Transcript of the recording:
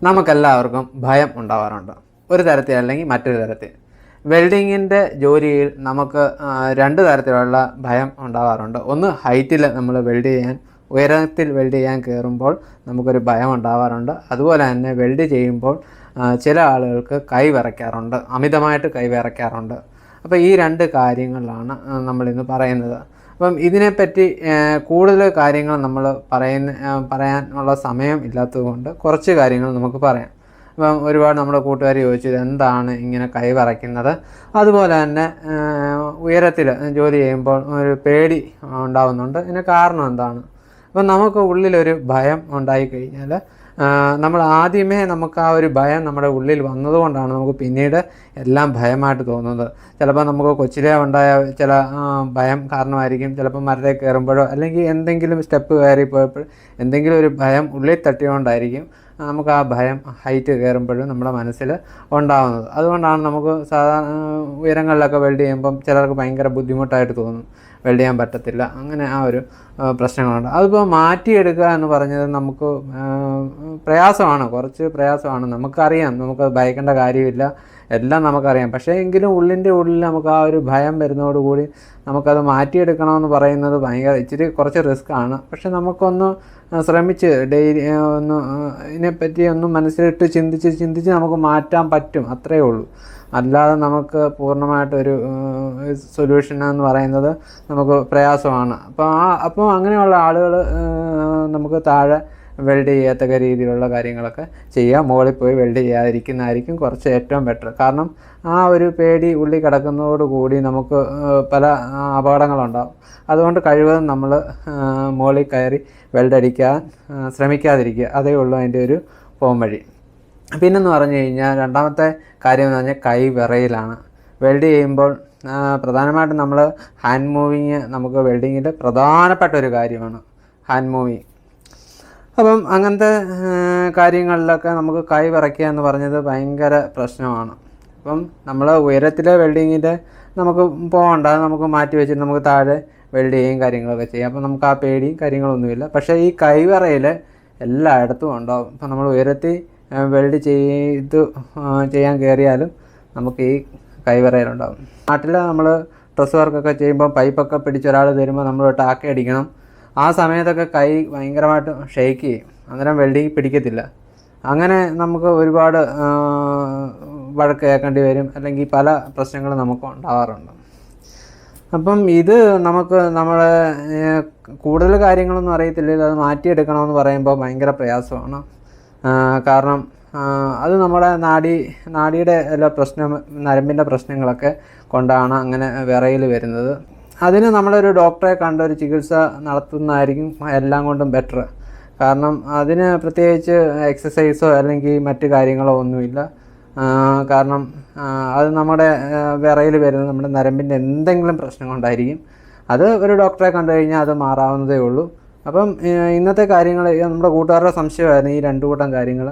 നമുക്കെല്ലാവർക്കും ഭയം ഉണ്ടാവാറുണ്ട്, ഒരു തരത്തിൽ അല്ലെങ്കിൽ മറ്റൊരു തരത്തിൽ. വെൽഡിങ്ങിൻ്റെ ജോലിയിൽ നമുക്ക് രണ്ട് തരത്തിലുള്ള ഭയം ഉണ്ടാവാറുണ്ട്. ഒന്ന്, ഹൈറ്റിൽ നമ്മൾ ഉയരത്തിൽ വെൽഡ് ചെയ്യാൻ കയറുമ്പോൾ നമുക്കൊരു ഭയം ഉണ്ടാവാറുണ്ട്. അതുപോലെ തന്നെ വെൽഡ് ചെയ്യുമ്പോൾ ചില ആളുകൾക്ക് കൈ വിറയ്ക്കാറുണ്ട്, അമിതമായിട്ട് കൈ വിറയ്ക്കാറുണ്ട്. അപ്പോൾ ഈ രണ്ട് കാര്യങ്ങളിലാണ് നമ്മളിന്ന് പറയുന്നത്. അപ്പം ഇതിനെപ്പറ്റി കൂടുതൽ കാര്യങ്ങൾ നമ്മൾ പറയാനുള്ള സമയം ഇല്ലാത്തതുകൊണ്ട് കുറച്ച് കാര്യങ്ങൾ നമുക്ക് പറയാം. അപ്പം ഒരുപാട് നമ്മുടെ കൂട്ടുകാർ ചോദിച്ചത് എന്താണ് ഇങ്ങനെ കൈ വിറയ്ക്കുന്നത്, അതുപോലെ തന്നെ ഉയരത്തിൽ ജോലി ചെയ്യുമ്പോൾ ഒരു പേടി ഉണ്ടാകുന്നുണ്ട്, ഇതിന് കാരണം എന്താണ്. അപ്പം നമുക്ക് ഉള്ളിലൊരു ഭയം ഉണ്ടായിക്കഴിഞ്ഞാൽ നമ്മൾ ആദ്യമേ നമുക്ക് ആ ഒരു ഭയം നമ്മുടെ ഉള്ളിൽ വന്നതുകൊണ്ടാണ് നമുക്ക് പിന്നീട് എല്ലാം ഭയമായിട്ട് തോന്നുന്നത്. ചിലപ്പോൾ നമുക്ക് കൊച്ചിലേ ഉണ്ടായ ചില ഭയം കാരണമായിരിക്കും. ചിലപ്പോൾ മരത്തിൽ കയറുമ്പോഴോ അല്ലെങ്കിൽ എന്തെങ്കിലും സ്റ്റെപ്പ് കയറിപ്പോയപ്പോൾ എന്തെങ്കിലും ഒരു ഭയം ഉള്ളിൽ തട്ടിയോണ്ടായിരിക്കും നമുക്ക് ആ ഭയം ഹൈറ്റ് കയറുമ്പോഴും നമ്മുടെ മനസ്സിൽ ഉണ്ടാകുന്നത്. അതുകൊണ്ടാണ് നമുക്ക് സാധാരണ ഉയരങ്ങളിലൊക്കെ വെൽഡ് ചെയ്യുമ്പം ചിലർക്ക് ഭയങ്കര ബുദ്ധിമുട്ടായിട്ട് തോന്നും, വെൽഡ് ചെയ്യാൻ പറ്റത്തില്ല, അങ്ങനെ ആ ഒരു പ്രശ്നങ്ങളുണ്ട്. അതിപ്പോൾ മാറ്റിയെടുക്കുക എന്ന് പറഞ്ഞത് നമുക്ക് പ്രയാസമാണ്, കുറച്ച് പ്രയാസമാണ്. നമുക്കറിയാം, നമുക്കത് ഭയക്കേണ്ട കാര്യമില്ല, എല്ലാം നമുക്കറിയാം. പക്ഷേ എങ്കിലും ഉള്ളിൻ്റെ ഉള്ളിൽ നമുക്ക് ആ ഒരു ഭയം വരുന്നതോടുകൂടി നമുക്കത് മാറ്റിയെടുക്കണമെന്ന് പറയുന്നത് ഇച്ചിരി കുറച്ച് റിസ്ക്കാണ്. പക്ഷെ നമുക്കൊന്ന് ശ്രമിച്ച് ഡെയിലി ഇതിനെപ്പറ്റി ഒന്ന് മനസ്സിലിട്ട് ചിന്തിച്ച് നമുക്ക് മാറ്റാൻ പറ്റും, അത്രയേ ഉള്ളൂ. അല്ലാതെ നമുക്ക് പൂർണ്ണമായിട്ടൊരു സൊല്യൂഷൻ എന്ന് പറയുന്നത് നമുക്ക് പ്രയാസമാണ്. അപ്പോൾ അങ്ങനെയുള്ള ആളുകൾ നമുക്ക് താഴെ വെൽഡ് ചെയ്യാത്തക്ക രീതിയിലുള്ള കാര്യങ്ങളൊക്കെ ചെയ്യുക. മുകളിൽ പോയി വെൽഡ് ചെയ്യാതിരിക്കുന്നതായിരിക്കും കുറച്ച് ഏറ്റവും ബെറ്റർ. കാരണം ആ ഒരു പേടി ഉള്ളിൽ കിടക്കുന്നതോടുകൂടി നമുക്ക് പല അപകടങ്ങളുണ്ടാകും. അതുകൊണ്ട് കഴിവതും നമ്മൾ മുകളിൽ കയറി വെൽഡ് അടിക്കാൻ ശ്രമിക്കാതിരിക്കുക, അതേ ഉള്ളൂ അതിൻ്റെ ഒരു പോംവഴി. പിന്നെന്ന് പറഞ്ഞു കഴിഞ്ഞാൽ രണ്ടാമത്തെ കാര്യം എന്ന് പറഞ്ഞാൽ കൈ വിറയലാണ്. വെൽഡ് ചെയ്യുമ്പോൾ പ്രധാനമായിട്ടും നമ്മൾ ഹാൻഡ് മൂവിങ് നമുക്ക് വെൽഡിങ്ങിൻ്റെ പ്രധാനപ്പെട്ട ഒരു കാര്യമാണ്, ഹാൻഡ് മൂവിങ്. അപ്പം അങ്ങനത്തെ കാര്യങ്ങളിലൊക്കെ നമുക്ക് കൈ വിറയ്ക്കുക എന്ന് പറഞ്ഞത് ഭയങ്കര പ്രശ്നമാണ്. അപ്പം നമ്മൾ ഉയരത്തിലെ വെൽഡിങ്ങിൻ്റെ നമുക്ക് പോകണ്ട, നമുക്ക് മാറ്റി വെച്ചിട്ട് നമുക്ക് താഴെ വെൽഡ് ചെയ്യുകയും കാര്യങ്ങളൊക്കെ ചെയ്യാം. അപ്പം നമുക്ക് ആ പേടിയും കാര്യങ്ങളൊന്നുമില്ല. പക്ഷേ ഈ കൈ വിറയൽ എല്ലായിടത്തും ഉണ്ടാകും. ഇപ്പം നമ്മൾ ഉയരത്തിൽ വെൽഡ് ചെയ്യാൻ കയറിയാലും നമുക്ക് ഈ കൈവിറയലുണ്ടാകും. നാട്ടിൽ നമ്മൾ ഡ്രസ് വർക്കൊക്കെ ചെയ്യുമ്പോൾ പൈപ്പൊക്കെ പിടിച്ചൊരാൾ തരുമ്പോൾ നമ്മൾ ടാക്ക അടിക്കണം. ആ സമയത്തൊക്കെ കൈ ഭയങ്കരമായിട്ട് ഷെയ്ക്ക് ചെയ്യും, അന്നേരം വെൽഡിങ് പിടിക്കത്തില്ല. അങ്ങനെ നമുക്ക് ഒരുപാട് വഴക്ക് കേൾക്കേണ്ടി വരും, അല്ലെങ്കിൽ പല പ്രശ്നങ്ങളും നമുക്ക് ഉണ്ടാവാറുണ്ട്. അപ്പം ഇത് നമുക്ക് നമ്മളെ കൂടുതൽ കാര്യങ്ങളൊന്നും അറിയത്തില്ല, അത് മാറ്റിയെടുക്കണമെന്ന് പറയുമ്പോൾ ഭയങ്കര പ്രയാസമാണ്. കാരണം അത് നമ്മുടെ നാഡിയുടെ എല്ലാ നരമ്പിൻ്റെ പ്രശ്നങ്ങളൊക്കെ കൊണ്ടാണ് അങ്ങനെ വിറയൽ വരുന്നത്. അതിന് നമ്മളൊരു ഡോക്ടറെ കണ്ട ഒരു ചികിത്സ നടത്തുന്നതായിരിക്കും എല്ലാം കൊണ്ടും ബെറ്റർ. കാരണം അതിന് പ്രത്യേകിച്ച് എക്സസൈസോ അല്ലെങ്കിൽ മറ്റ് കാര്യങ്ങളോ ഒന്നുമില്ല. കാരണം അത് നമ്മുടെ വിറയൽ വരുന്നത് നമ്മുടെ നരമ്പിൻ്റെ എന്തെങ്കിലും പ്രശ്നം കൊണ്ടായിരിക്കും. അത് ഒരു ഡോക്ടറെ കണ്ടു കഴിഞ്ഞാൽ അത് മാറാവുന്നതേ ഉള്ളൂ. അപ്പം ഇന്നത്തെ കാര്യങ്ങൾ നമ്മുടെ കൂട്ടുകാരുടെ സംശയമായിരുന്നു ഈ രണ്ടു കൂട്ടം കാര്യങ്ങൾ.